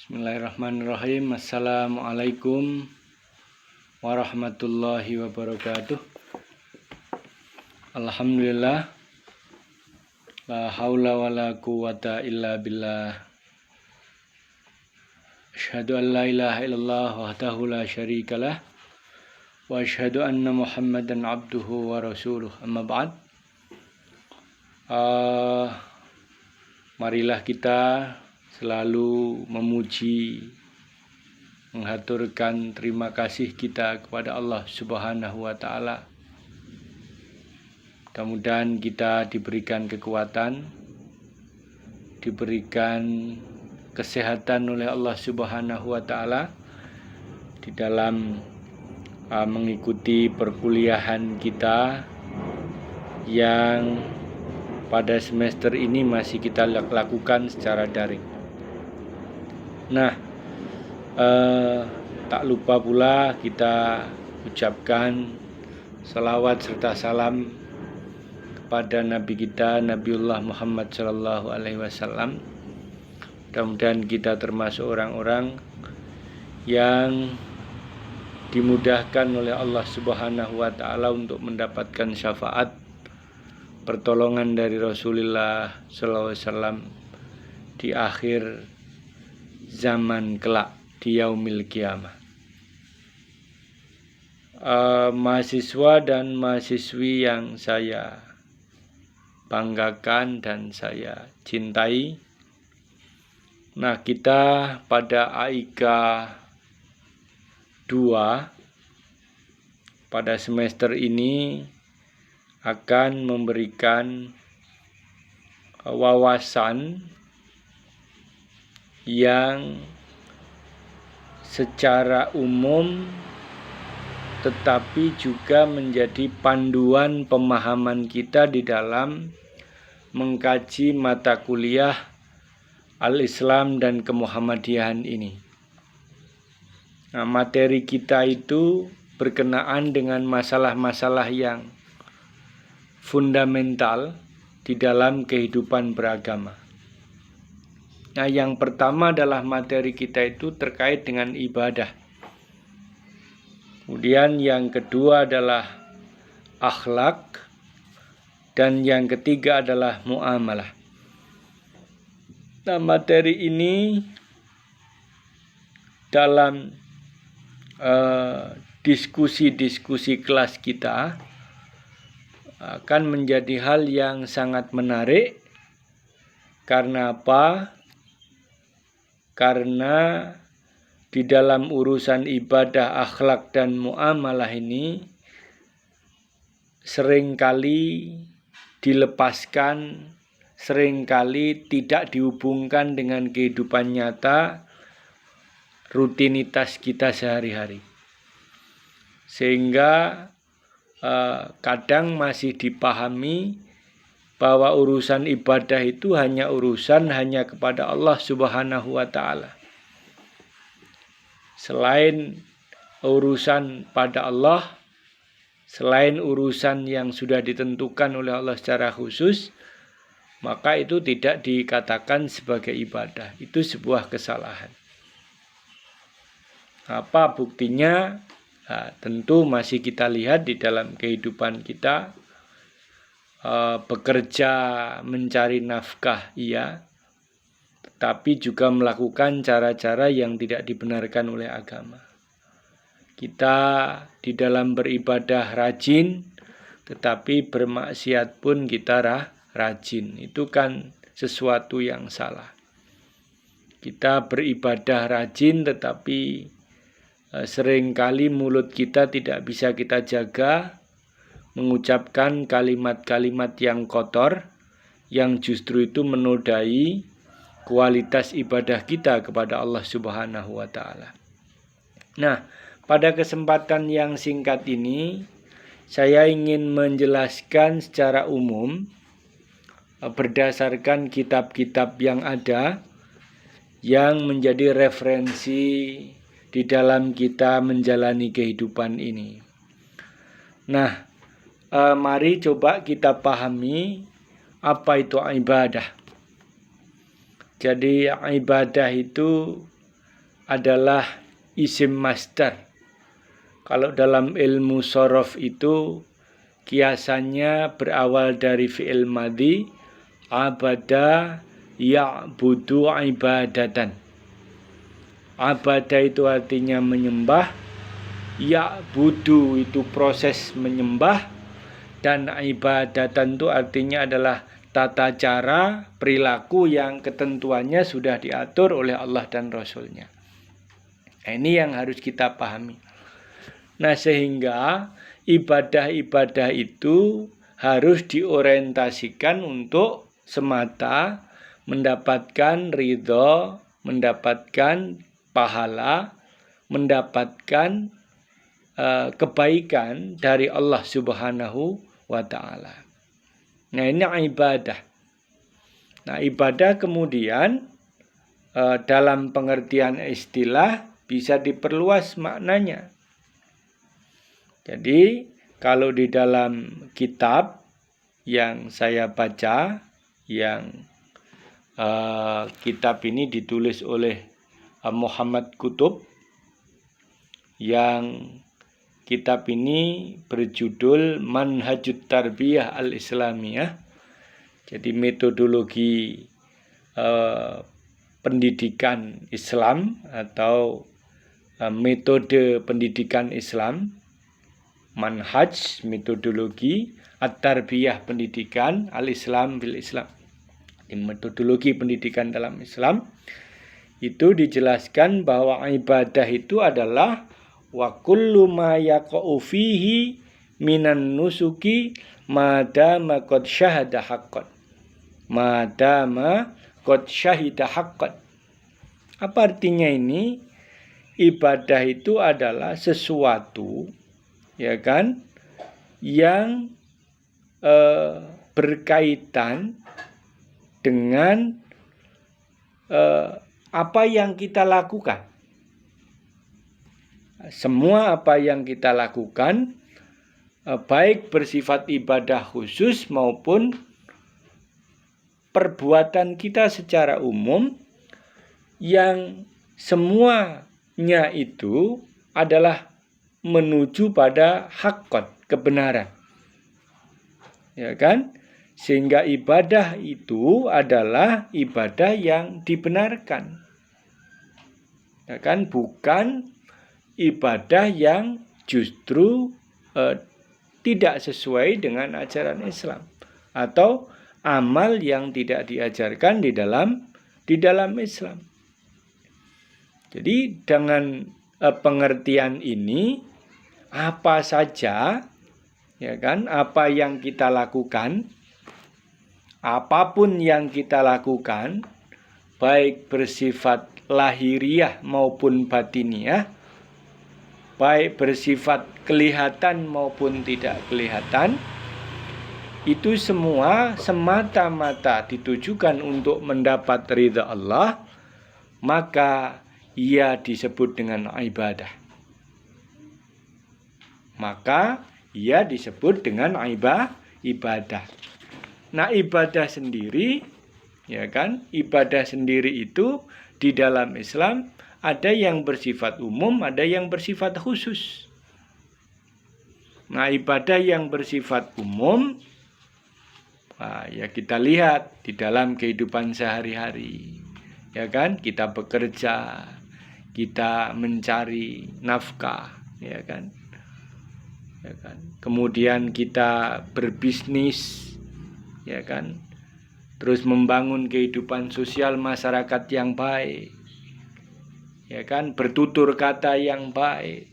Bismillahirrahmanirrahim. Assalamualaikum warahmatullahi wabarakatuh. Alhamdulillah, la haula wala quwata illa billah. Asyhadu an la ilaha illallah wahdahu la syarikalah wa asyhadu anna Muhammadan abduhu wa rasuluh. Amma ba'd. Marilah kita selalu memuji, menghaturkan terima kasih kita kepada Allah Subhanahu wa Ta'ala. Mudah-mudahan kita diberikan kekuatan, diberikan kesehatan oleh Allah Subhanahu wa Ta'ala di dalam mengikuti perkuliahan kita yang pada semester ini masih kita lakukan secara daring. Nah, tak lupa pula kita ucapkan salawat serta salam kepada Nabi kita, Nabiullah Muhammad Sallallahu Alaihi Wasallam. Mudah-mudahan kita termasuk orang-orang yang dimudahkan oleh Allah Subhanahu wa Ta'ala untuk mendapatkan syafaat pertolongan dari Rasulullah Sallallahu Alaihi Wasallam di akhir zaman kelak, di yaumil qiyamah. Mahasiswa dan mahasiswi yang saya banggakan dan saya cintai. Nah, kita pada AIK 2 pada semester ini akan memberikan wawasan yang secara umum tetapi juga menjadi panduan pemahaman kita di dalam mengkaji mata kuliah Al-Islam dan Kemuhammadiyahan ini. Nah, materi kita itu berkenaan dengan masalah-masalah yang fundamental di dalam kehidupan beragama. Nah, yang pertama adalah materi kita itu terkait dengan ibadah. Kemudian yang kedua adalah akhlak, dan yang ketiga adalah muamalah. Nah, materi ini dalam diskusi-diskusi kelas kita akan menjadi hal yang sangat menarik. Karena apa? Karena di dalam urusan ibadah, akhlak, dan muamalah ini seringkali dilepaskan, seringkali tidak dihubungkan dengan kehidupan nyata, rutinitas kita sehari-hari. Sehingga kadang masih dipahami bahwa urusan ibadah itu hanya kepada Allah Subhanahu wa Ta'ala. Selain urusan pada Allah, selain urusan yang sudah ditentukan oleh Allah secara khusus, maka itu tidak dikatakan sebagai ibadah. Itu sebuah kesalahan. Apa buktinya? Nah, tentu masih kita lihat di dalam kehidupan kita, bekerja mencari nafkah iya, tetapi juga melakukan cara-cara yang tidak dibenarkan oleh agama. Kita di dalam beribadah rajin, tetapi bermaksiat pun kita rajin. Itu kan sesuatu yang salah. Kita beribadah rajin, tetapi seringkali mulut kita tidak bisa kita jaga, mengucapkan kalimat-kalimat yang kotor, yang justru itu menodai kualitas ibadah kita kepada Allah Subhanahu wa Ta'ala. Nah, pada kesempatan yang singkat ini, saya ingin menjelaskan secara umum berdasarkan kitab-kitab yang ada, yang menjadi referensi di dalam kita menjalani kehidupan ini. Nah, mari coba kita pahami apa itu ibadah. Jadi ibadah itu adalah isim masdar. Kalau dalam ilmu shorof itu kiasannya berawal dari fi'il madhi, abada ya'budu ibadatan. Abada itu artinya menyembah, ya'budu itu proses menyembah, dan ibadatan itu artinya adalah tata cara perilaku yang ketentuannya sudah diatur oleh Allah dan Rasulnya. Nah, ini yang harus kita pahami. Nah, sehingga ibadah-ibadah itu harus diorientasikan untuk semata mendapatkan ridho, mendapatkan pahala, mendapatkan kebaikan dari Allah Subhanahu wa ta'ala. Nah, ini ibadah. Nah, ibadah kemudian dalam pengertian istilah bisa diperluas maknanya. Jadi, kalau di dalam kitab yang saya baca, yang kitab ini ditulis oleh Muhammad Qutb, yang kitab ini berjudul Manhajut Tarbiyah Al-Islamiyah. Jadi metodologi pendidikan Islam atau metode pendidikan Islam. Manhaj, metodologi, at-tarbiyah pendidikan, al-Islam bil Islam. Di metodologi pendidikan dalam Islam itu dijelaskan bahwa ibadah itu adalah wa kullu ma yaqa'u fihi minan nusuki madama qad syahada haqqan. Madama qad syahida haqqan. Apa artinya ini? Ibadah itu adalah sesuatu, ya kan, yang berkaitan dengan apa yang kita lakukan. Semua apa yang kita lakukan, baik bersifat ibadah khusus maupun perbuatan kita secara umum, yang semuanya itu adalah menuju pada haqqan, kebenaran. Ya kan? Sehingga ibadah itu adalah ibadah yang dibenarkan. Ya kan? Bukan ibadah yang justru tidak sesuai dengan ajaran Islam, atau amal yang tidak diajarkan di dalam Islam. Jadi dengan pengertian ini, apa saja, ya kan, apa yang kita lakukan, apapun yang kita lakukan, baik bersifat lahiriah maupun batiniah, baik bersifat kelihatan maupun tidak kelihatan, itu semua semata-mata ditujukan untuk mendapat ridha Allah, maka ia disebut dengan ibadah. Maka ia disebut dengan ibadah. Nah, ibadah sendiri, ya kan, ibadah sendiri itu di dalam Islam ada yang bersifat umum, ada yang bersifat khusus. Nah, ibadah yang bersifat umum, ya kita lihat di dalam kehidupan sehari-hari. Ya kan, kita bekerja, kita mencari nafkah, ya kan. Ya kan. Kemudian kita berbisnis, ya kan. Terus membangun kehidupan sosial masyarakat yang baik. Ya kan, bertutur kata yang baik,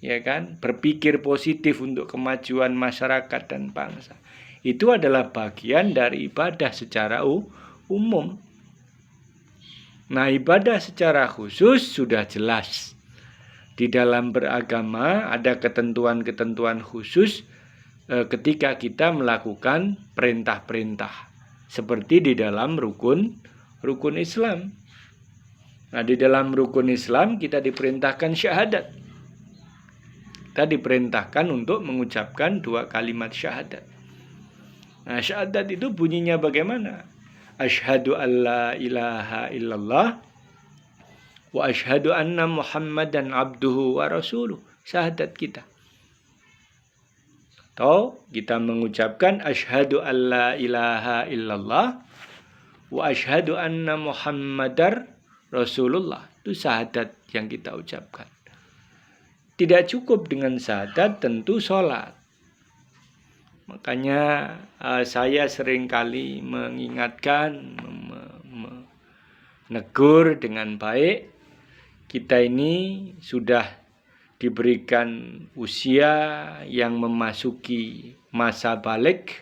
ya kan, berpikir positif untuk kemajuan masyarakat dan bangsa. Itu adalah bagian dari ibadah secara umum. Nah, ibadah secara khusus sudah jelas. Di dalam beragama ada ketentuan-ketentuan khusus ketika kita melakukan perintah-perintah, seperti di dalam rukun Islam. Nah, di dalam rukun Islam kita diperintahkan syahadat. Kita diperintahkan untuk mengucapkan 2 kalimat syahadat. Nah, syahadat itu bunyinya bagaimana? Asyhadu an la ilaha illallah Wa asyhadu anna Muhammadan abduhu wa rasuluh. Syahadat kita. Atau kita mengucapkan asyhadu alla ilaha illallah wa asyhadu anna Muhammadar Rasulullah. Itu syahadat yang kita ucapkan. Tidak cukup dengan syahadat, tentu sholat. Makanya saya seringkali mengingatkan, menegur dengan baik. Kita ini sudah diberikan usia yang memasuki masa balik,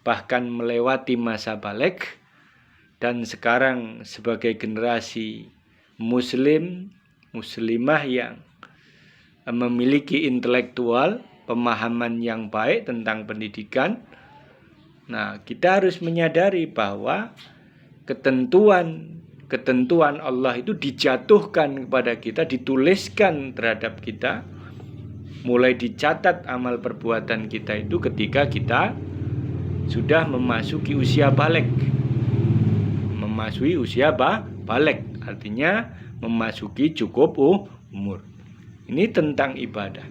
bahkan melewati masa balik. Dan sekarang sebagai generasi muslim, muslimah yang memiliki intelektual, pemahaman yang baik tentang pendidikan. Nah, kita harus menyadari bahwa ketentuan Allah itu dijatuhkan kepada kita, dituliskan terhadap kita, mulai dicatat amal perbuatan kita itu ketika kita sudah memasuki usia balik. Memasuki usia balik, artinya memasuki cukup umur. Ini tentang ibadah.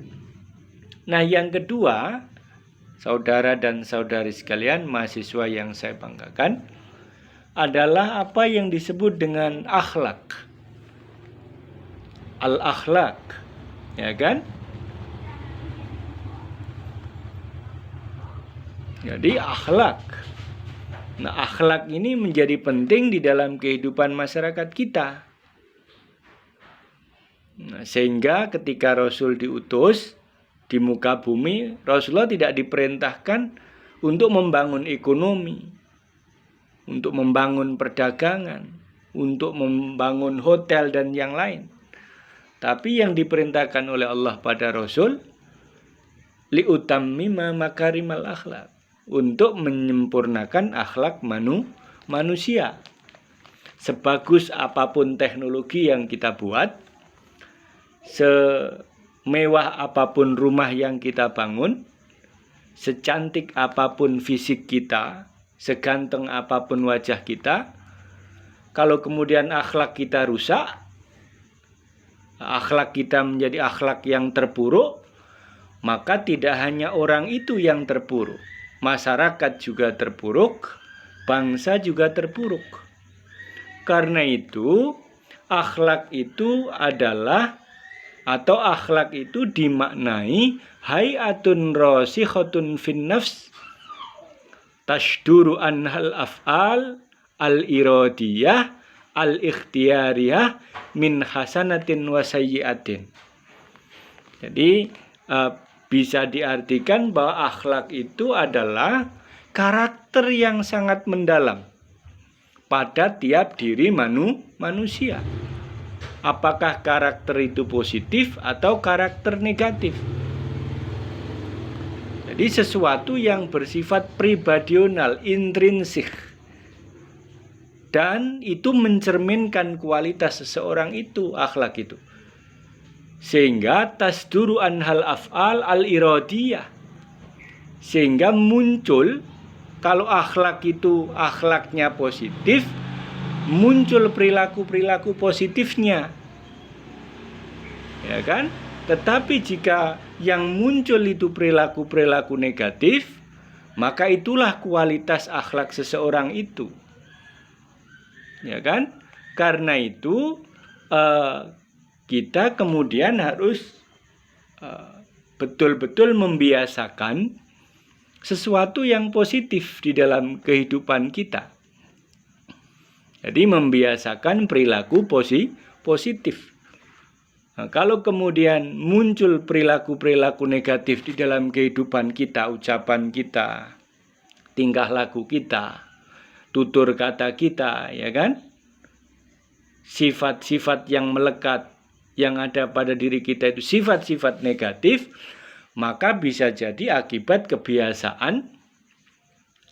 Nah, yang kedua, saudara dan saudari sekalian, mahasiswa yang saya banggakan, adalah apa yang disebut dengan akhlak. Al-akhlak, ya kan? Jadi akhlak. Nah, akhlak ini menjadi penting di dalam kehidupan masyarakat kita. Nah, sehingga ketika Rasul diutus di muka bumi, Rasulullah tidak diperintahkan untuk membangun ekonomi, untuk membangun perdagangan, untuk membangun hotel dan yang lain. Tapi yang diperintahkan oleh Allah pada Rasul, liutammima makarimal akhlak, untuk menyempurnakan akhlak manusia. Sebagus apapun teknologi yang kita buat, semewah apapun rumah yang kita bangun, secantik apapun fisik kita, seganteng apapun wajah kita, kalau kemudian akhlak kita rusak, akhlak kita menjadi akhlak yang terpuruk, maka tidak hanya orang itu yang terpuruk, masyarakat juga terpuruk, bangsa juga terpuruk. Karena itu, akhlak itu adalah, atau akhlak itu dimaknai hayatun rasikhatun fin nafs tashduru anhal af'al al-iradiyah al-ikhtiyariyah min hasanatin wa sayyiatin. Jadi bisa diartikan bahwa akhlak itu adalah karakter yang sangat mendalam pada tiap diri manusia. Apakah karakter itu positif atau karakter negatif? Jadi sesuatu yang bersifat pribadional, intrinsik, dan itu mencerminkan kualitas seseorang itu, akhlak itu. Sehingga tasduru anhal af'al al-iradiyah, sehingga muncul, kalau akhlak itu akhlaknya positif, muncul perilaku-perilaku positifnya, ya kan? Tetapi jika yang muncul itu perilaku-perilaku negatif, maka itulah kualitas akhlak seseorang itu, ya kan? Karena itu kita kemudian harus betul-betul membiasakan sesuatu yang positif di dalam kehidupan kita. Jadi membiasakan perilaku positif. Nah, kalau kemudian muncul perilaku-perilaku negatif di dalam kehidupan kita, ucapan kita, tingkah laku kita, tutur kata kita, ya kan? Sifat-sifat yang melekat yang ada pada diri kita itu sifat-sifat negatif, maka bisa jadi akibat kebiasaan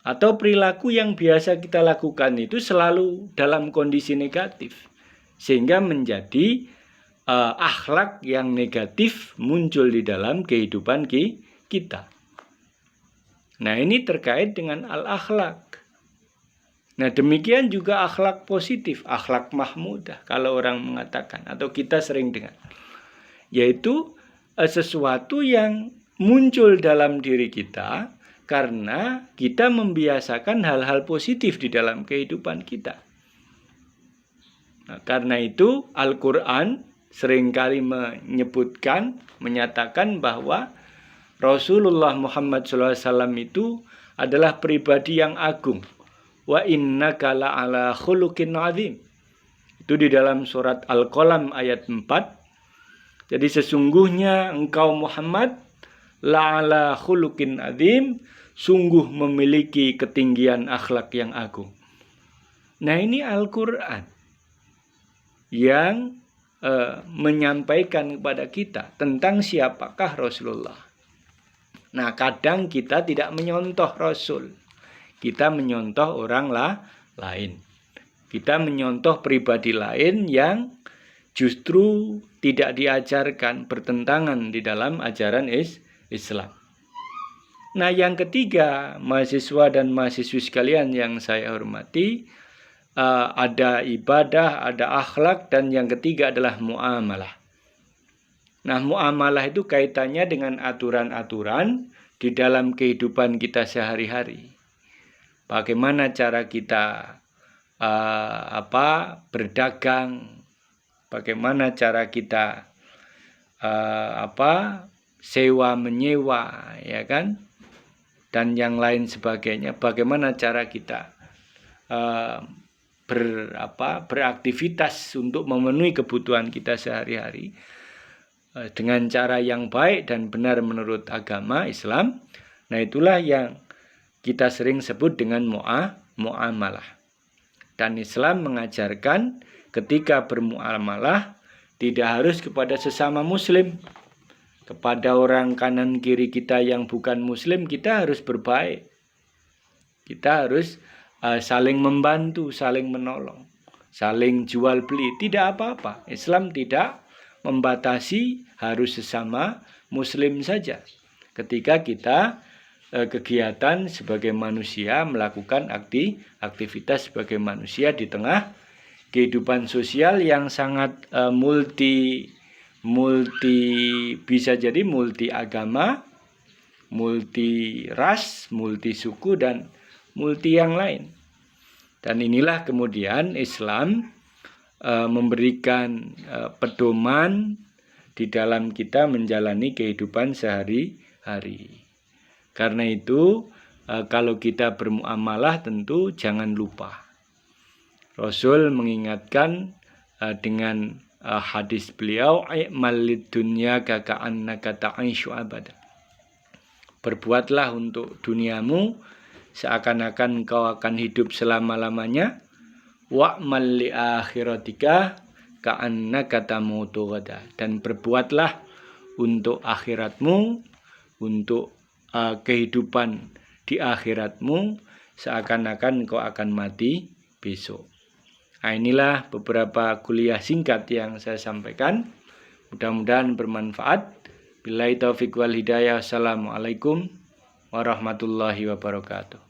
atau perilaku yang biasa kita lakukan itu selalu dalam kondisi negatif, sehingga menjadi akhlak yang negatif muncul di dalam kehidupan kita. Nah, ini terkait dengan al-akhlak. Nah, demikian juga akhlak positif, akhlak mahmudah kalau orang mengatakan, atau kita sering dengar, yaitu sesuatu yang muncul dalam diri kita karena kita membiasakan hal-hal positif di dalam kehidupan kita. Nah, karena itu Al-Quran seringkali menyatakan bahwa Rasulullah Muhammad SAW itu adalah pribadi yang agung. Wa innaka la'ala khuluqin azim. Itu di dalam surat Al-Qalam ayat 4. Jadi sesungguhnya engkau Muhammad la'ala khuluqin azim, sungguh memiliki ketinggian akhlak yang agung. Nah, ini Al-Quran yang menyampaikan kepada kita tentang siapakah Rasulullah. Nah, kadang kita tidak menyontoh Rasul. Kita menyontoh orang lain. Kita menyontoh pribadi lain yang justru tidak diajarkan, bertentangan di dalam ajaran Islam. Nah, yang ketiga, mahasiswa dan mahasiswi sekalian yang saya hormati, ada ibadah, ada akhlak, dan yang ketiga adalah muamalah. Nah, muamalah itu kaitannya dengan aturan-aturan di dalam kehidupan kita sehari-hari. Bagaimana cara kita berdagang, bagaimana cara kita sewa menyewa, ya kan, dan yang lain sebagainya. Bagaimana cara kita beraktivitas untuk memenuhi kebutuhan kita sehari-hari dengan cara yang baik dan benar menurut agama Islam. Nah, itulah yang kita sering sebut dengan muamalah. Dan Islam mengajarkan ketika bermuamalah tidak harus kepada sesama muslim. Kepada orang kanan kiri kita yang bukan muslim, kita harus berbaik. Kita harus saling membantu, saling menolong, saling jual beli. Tidak apa-apa. Islam tidak membatasi harus sesama muslim saja. Ketika kita kegiatan sebagai manusia, melakukan aktivitas sebagai manusia di tengah kehidupan sosial yang sangat multi bisa jadi multi agama, multi ras, multi suku, dan multi yang lain. Dan inilah kemudian Islam memberikan pedoman di dalam kita menjalani kehidupan sehari-hari. Karena itu kalau kita bermuamalah tentu jangan lupa. Rasul mengingatkan dengan hadis beliau, i'mal lidunya kaka'annaka ta'ishu abada. Berbuatlah untuk duniamu seakan-akan kau akan hidup selama-lamanya. Wa'mal li akhiratika ka'annaka tamutu ghada. Dan berbuatlah untuk akhiratmu, untuk kehidupan di akhiratmu seakan-akan kau akan mati besok. Nah, inilah beberapa kuliah singkat yang saya sampaikan. Mudah-mudahan bermanfaat. Billahi taufiq wal hidayah. Assalamualaikum warahmatullahi wabarakatuh.